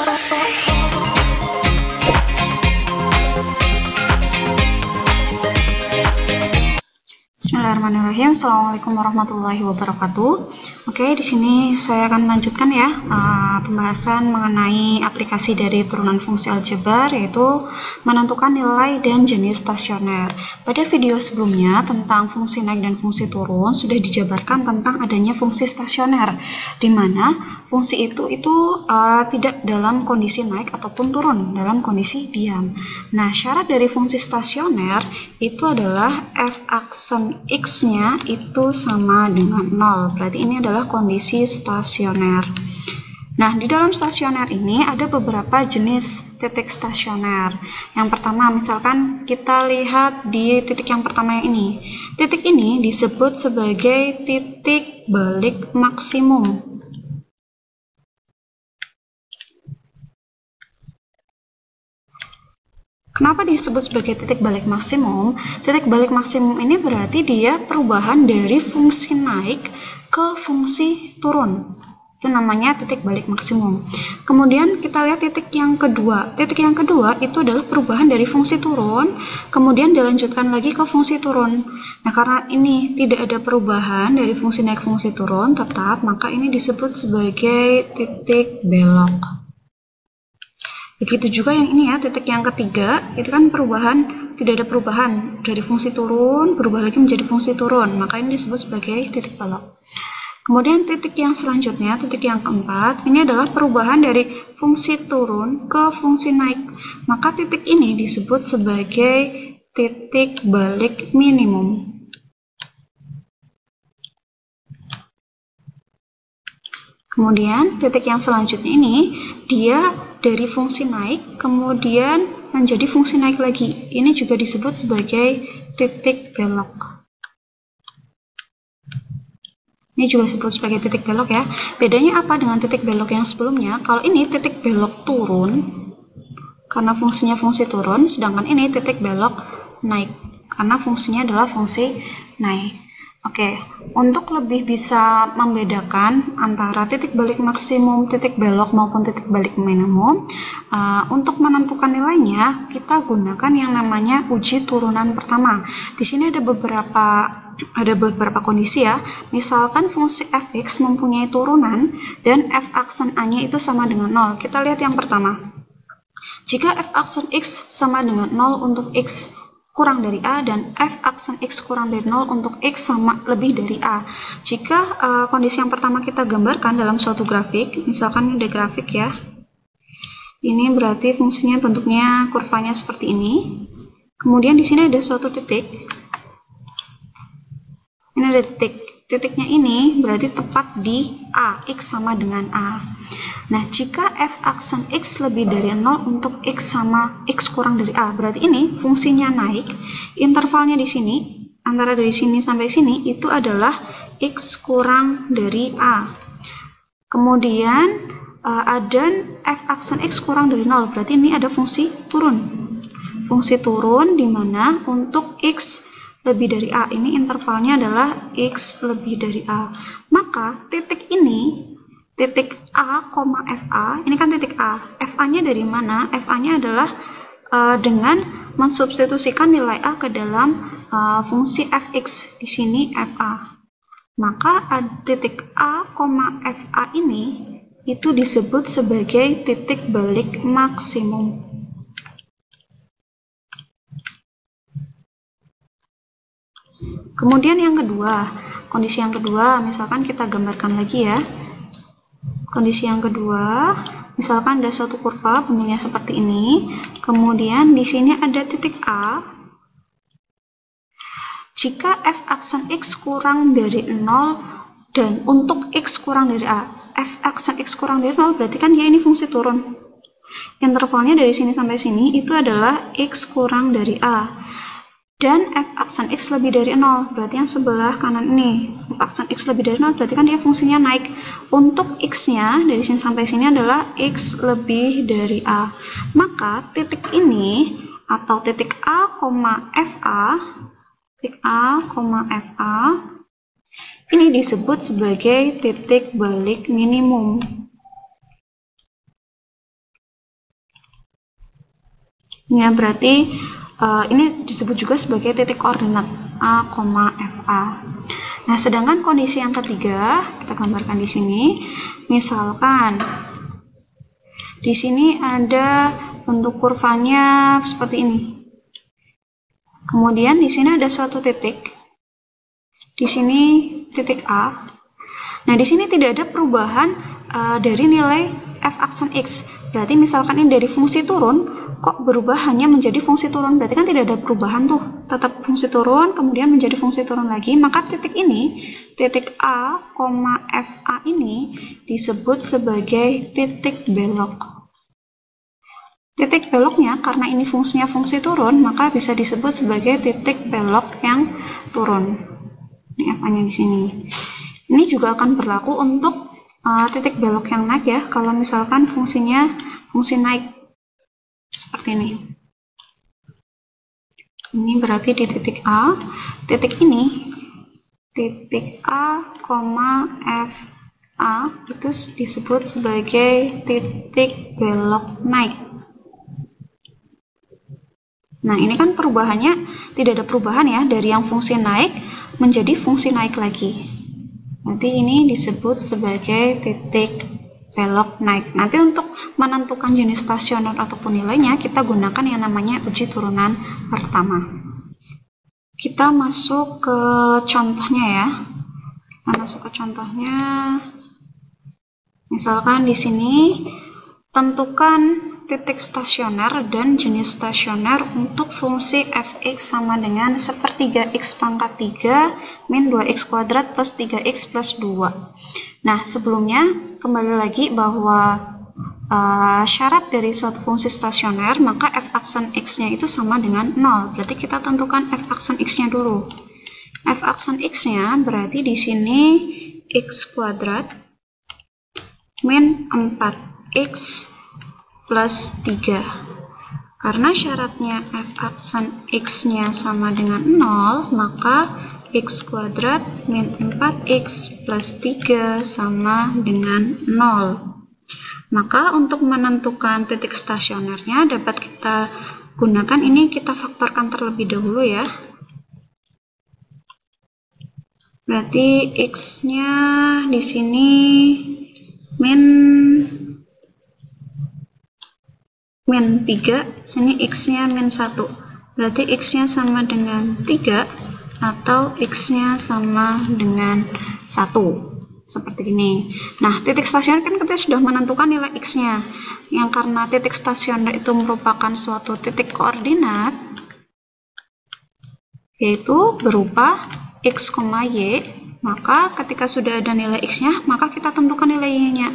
Bismillahirrahmanirrahim. Assalamualaikum warahmatullahi wabarakatuh. Oke, di sini saya akan melanjutkan ya pembahasan mengenai aplikasi dari turunan fungsi aljabar, yaitu menentukan nilai dan jenis stasioner. Pada video sebelumnya tentang fungsi naik dan fungsi turun sudah dijabarkan tentang adanya fungsi stasioner, di mana fungsi itu tidak dalam kondisi naik ataupun turun, dalam kondisi diam. Nah, syarat dari fungsi stasioner itu adalah f aksen x-nya itu sama dengan 0. Berarti ini adalah kondisi stasioner. Nah, di dalam stasioner ini ada beberapa jenis titik stasioner. Yang pertama, misalkan kita lihat di titik yang pertama yang ini. Titik ini disebut sebagai titik balik maksimum. Kenapa disebut sebagai titik balik maksimum? Titik balik maksimum ini berarti dia perubahan dari fungsi naik ke fungsi turun. Itu namanya titik balik maksimum. Kemudian kita lihat titik yang kedua. Titik yang kedua itu adalah perubahan dari fungsi turun, kemudian dilanjutkan lagi ke fungsi turun. Nah, karena ini tidak ada perubahan dari fungsi naik fungsi turun tetap, maka ini disebut sebagai titik belok. Begitu juga yang ini ya, titik yang ketiga, itu kan tidak ada perubahan dari fungsi turun, berubah lagi menjadi fungsi turun, maka ini disebut sebagai titik belok. Kemudian titik yang selanjutnya, titik yang keempat, ini adalah perubahan dari fungsi turun ke fungsi naik, maka titik ini disebut sebagai titik balik minimum. Kemudian titik yang selanjutnya ini, dia dari fungsi naik kemudian menjadi fungsi naik lagi. Ini juga disebut sebagai titik belok. Ini juga disebut sebagai titik belok ya. Bedanya apa dengan titik belok yang sebelumnya? Kalau ini titik belok turun, karena fungsinya fungsi turun, sedangkan ini titik belok naik, karena fungsinya adalah fungsi naik. Oke, untuk lebih bisa membedakan antara titik balik maksimum, titik belok maupun titik balik minimum, untuk menentukan nilainya kita gunakan yang namanya uji turunan pertama. Di sini ada beberapa kondisi ya. Misalkan fungsi fx mempunyai turunan dan f aksen a-nya itu sama dengan 0. Kita lihat yang pertama. Jika f aksen x sama dengan 0 untuk x kurang dari A dan f aksen x kurang dari 0 untuk x sama lebih dari A. Jika kondisi yang pertama kita gambarkan dalam suatu grafik, misalkan ini ada grafik ya. Ini berarti fungsinya bentuknya kurvanya seperti ini. Kemudian di sini ada suatu titik. Ini ada titik. Titiknya ini berarti tepat di A, x sama dengan A. Nah, jika f aksen x lebih dari 0 untuk x sama x kurang dari A, berarti ini fungsinya naik, intervalnya di sini, antara dari sini sampai sini, itu adalah x kurang dari A. Kemudian, ada f aksen x kurang dari 0, berarti ini ada fungsi turun. Fungsi turun di mana untuk x lebih dari A, ini intervalnya adalah x lebih dari A. Maka titik ini, titik A, FA, ini kan titik A. FA-nya dari mana? FA-nya adalah dengan mensubstitusikan nilai A ke dalam fungsi fx, di sini FA. Maka titik A, FA ini itu disebut sebagai titik balik maksimum. Kemudian yang kedua, kondisi yang kedua, misalkan kita gambarkan lagi ya. Kondisi yang kedua, misalkan ada suatu kurva bentuknya seperti ini, kemudian di sini ada titik A. Jika f aksen x kurang dari 0 dan untuk x kurang dari A, f aksen x kurang dari 0 berarti kan dia ini fungsi turun. Intervalnya dari sini sampai sini itu adalah x kurang dari A. Dan f aksen x lebih dari 0, berarti yang sebelah kanan ini. F aksen x lebih dari 0, berarti kan dia fungsinya naik. Untuk x-nya, dari sini sampai sini adalah x lebih dari A. Maka titik ini, atau titik A, FA, titik A, FA, ini disebut sebagai titik balik minimum. Ya, berarti ini disebut juga sebagai titik koordinat A, FA. Nah, sedangkan kondisi yang ketiga, kita gambarkan di sini. Misalkan di sini ada bentuk kurvanya seperti ini. Kemudian di sini ada suatu titik. Di sini titik A. Nah, di sini tidak ada perubahan dari nilai f aksen x. Berarti misalkan ini dari fungsi turun, kok berubah hanya menjadi fungsi turun? Berarti kan tidak ada perubahan tuh. Tetap fungsi turun, kemudian menjadi fungsi turun lagi. Maka titik ini, titik A, FA ini disebut sebagai titik belok. Titik beloknya, karena ini fungsinya fungsi turun, maka bisa disebut sebagai titik belok yang turun. Ini FA-nya di sini. Ini juga akan berlaku untuk titik belok yang naik ya, kalau misalkan fungsinya fungsi naik seperti ini. Ini berarti di titik A, titik ini, titik A, FA itu disebut sebagai titik belok naik. Nah, ini kan perubahannya tidak ada perubahan ya, dari yang fungsi naik menjadi fungsi naik lagi. Nanti ini disebut sebagai titik belok naik. Nanti untuk menentukan jenis stasioner ataupun nilainya, kita gunakan yang namanya uji turunan pertama. Kita masuk ke contohnya ya. Kita masuk ke contohnya. Misalkan di sini, tentukan titik stasioner dan jenis stasioner untuk fungsi fx sama dengan sepertiga x pangkat 3 min 2x kuadrat plus 3x plus 2. Nah, sebelumnya kembali lagi bahwa syarat dari suatu fungsi stasioner, maka f aksen x-nya itu sama dengan 0. Berarti kita tentukan f aksen x-nya dulu. F aksen x-nya berarti di sini x kuadrat min 4x plus 3. Karena syaratnya f aksen x-nya sama dengan 0, maka x kuadrat min 4x plus 3 sama dengan 0. Maka untuk menentukan titik stasionernya dapat kita gunakan, ini kita faktorkan terlebih dahulu ya. Berarti x-nya di sini min 3, sini x-nya min 1. Berarti x-nya sama dengan 3 atau x-nya sama dengan 1. Seperti ini. Nah, titik stasioner kan kita sudah menentukan nilai x-nya. Yang karena titik stasioner itu merupakan suatu titik koordinat, yaitu berupa x, y, maka ketika sudah ada nilai x-nya, maka kita tentukan nilai y-nya.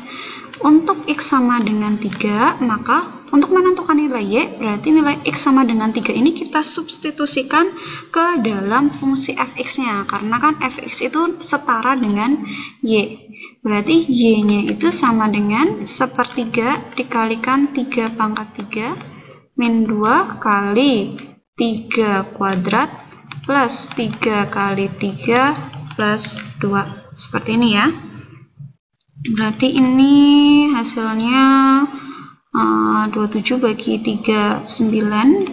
Untuk x sama dengan 3, maka untuk menentukan nilai y, berarti nilai x sama dengan 3 ini kita substitusikan ke dalam fungsi fx-nya. Karena kan fx itu setara dengan y. Berarti y-nya itu sama dengan sepertiga dikalikan 3 pangkat 3 min 2 kali 3 kuadrat plus 3 kali 3 plus 2. Seperti ini ya. Berarti ini hasilnya 27 bagi 3, 9.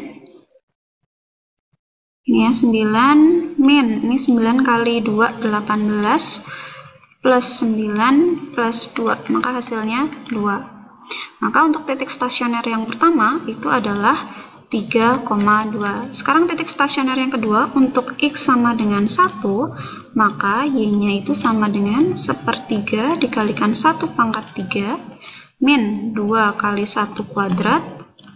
Ini ya, 9 min, ini 9 kali 2, 18, plus 9 plus 2, maka hasilnya 2. Maka untuk titik stasioner yang pertama itu adalah 3,2. Sekarang titik stasioner yang kedua, untuk x sama dengan 1, maka y-nya itu sama dengan sepertiga dikalikan 1 pangkat 3 min 2 kali 1 kuadrat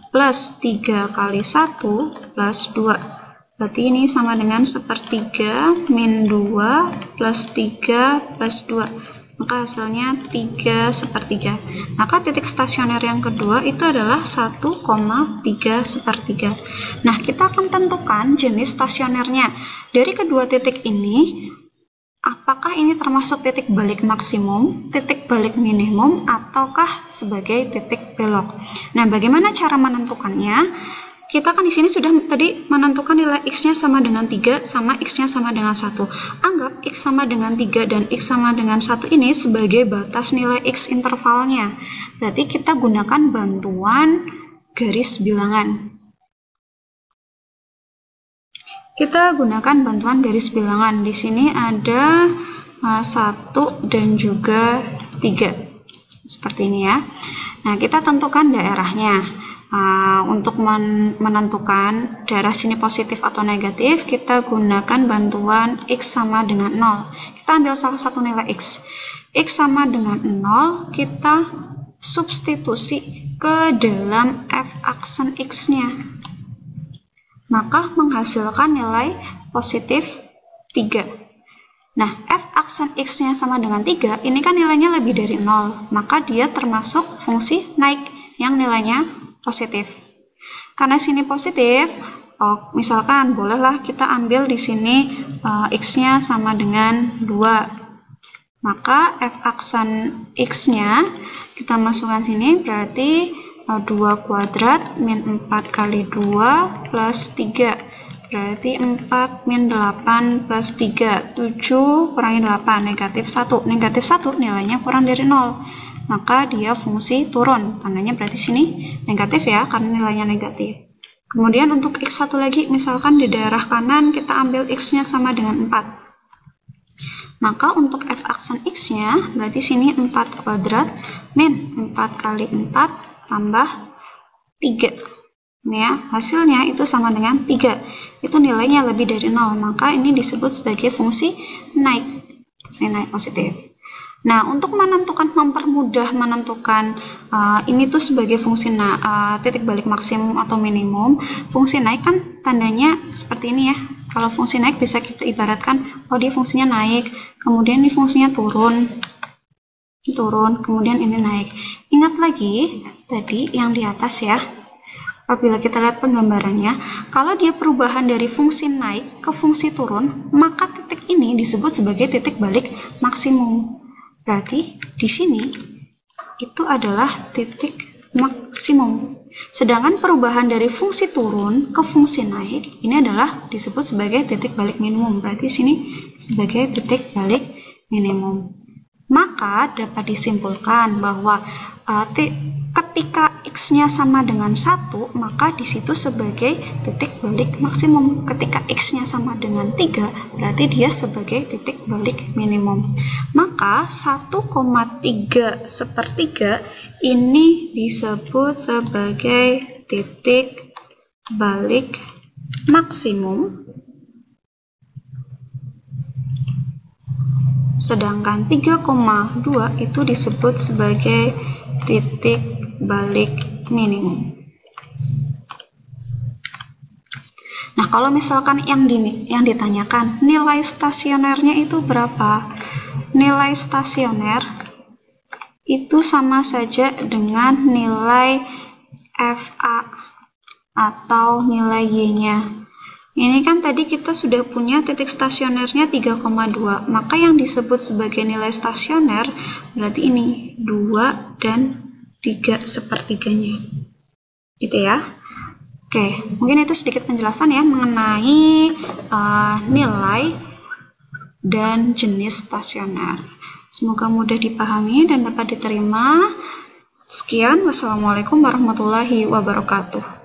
plus 3 kali 1 plus 2. Berarti ini sama dengan sepertiga min 2 plus 3 plus 2. Maka hasilnya 3 sepertiga. Maka titik stasioner yang kedua itu adalah 1,3 sepertiga. Nah, kita akan tentukan jenis stasionernya. Dari kedua titik ini, apakah ini termasuk titik balik maksimum, titik balik minimum, ataukah sebagai titik belok? Nah, bagaimana cara menentukannya? Kita kan di sini sudah tadi menentukan nilai x-nya sama dengan 3 sama x-nya sama dengan 1. Anggap x sama dengan 3 dan x sama dengan 1 ini sebagai batas nilai x intervalnya. Berarti kita gunakan bantuan garis bilangan. kita gunakan bantuan garis bilangan. Di sini ada 1 dan juga 3. Seperti ini ya. Nah, kita tentukan daerahnya. Untuk menentukan daerah sini positif atau negatif, kita gunakan bantuan X sama dengan 0. Kita ambil salah satu nilai X. X sama dengan 0, kita substitusi ke dalam F aksen X-nya. Maka menghasilkan nilai positif 3. Nah, F aksen X-nya sama dengan 3, ini kan nilainya lebih dari 0. Maka dia termasuk fungsi naik yang nilainya positif. Karena sini positif, misalkan bolehlah kita ambil di sini X-nya sama dengan 2. Maka F aksen X-nya kita masukkan sini, berarti 2 kuadrat min 4 kali 2 plus 3. Berarti 4 min 8 plus 3. 7 kurangi 8, negatif 1. Negatif 1 nilainya kurang dari 0. Maka dia fungsi turun. Tandanya berarti sini negatif ya, karena nilainya negatif. Kemudian untuk X satu lagi, misalkan di daerah kanan kita ambil X-nya sama dengan 4. Maka untuk F aksen X-nya, berarti sini 4 kuadrat min 4 kali 4 tambah 3. Ini ya, hasilnya itu sama dengan 3. Itu nilainya lebih dari 0, maka ini disebut sebagai fungsi naik. Fungsi naik positif. Nah, untuk mempermudah menentukan ini tuh sebagai fungsi titik balik maksimum atau minimum, fungsi naik kan tandanya seperti ini ya. Kalau fungsi naik bisa kita ibaratkan, oh dia fungsinya naik, kemudian ini fungsinya turun, kemudian ini naik. Ingat lagi tadi yang di atas ya, apabila kita lihat penggambarannya, kalau dia perubahan dari fungsi naik ke fungsi turun, maka titik ini disebut sebagai titik balik maksimum. Berarti di sini itu adalah titik maksimum. Sedangkan perubahan dari fungsi turun ke fungsi naik ini adalah disebut sebagai titik balik minimum. Berarti sini sebagai titik balik minimum. Maka dapat disimpulkan bahwa ketika X-nya sama dengan 1, maka di situ sebagai titik balik maksimum. Ketika X-nya sama dengan 3, berarti dia sebagai titik balik minimum. Maka 1,3/3 ini disebut sebagai titik balik maksimum. Sedangkan 3,2 itu disebut sebagai titik balik minimum. Nah, kalau misalkan yang ditanyakan nilai stasionernya itu berapa? Nilai stasioner itu sama saja dengan nilai FA atau nilai Y-nya. Ini kan tadi kita sudah punya titik stasionernya 3,2. Maka yang disebut sebagai nilai stasioner berarti ini 2 dan 3/3-nya. Gitu ya. Oke, mungkin itu sedikit penjelasan ya mengenai nilai dan jenis stasioner. Semoga mudah dipahami dan dapat diterima. Sekian, wassalamualaikum warahmatullahi wabarakatuh.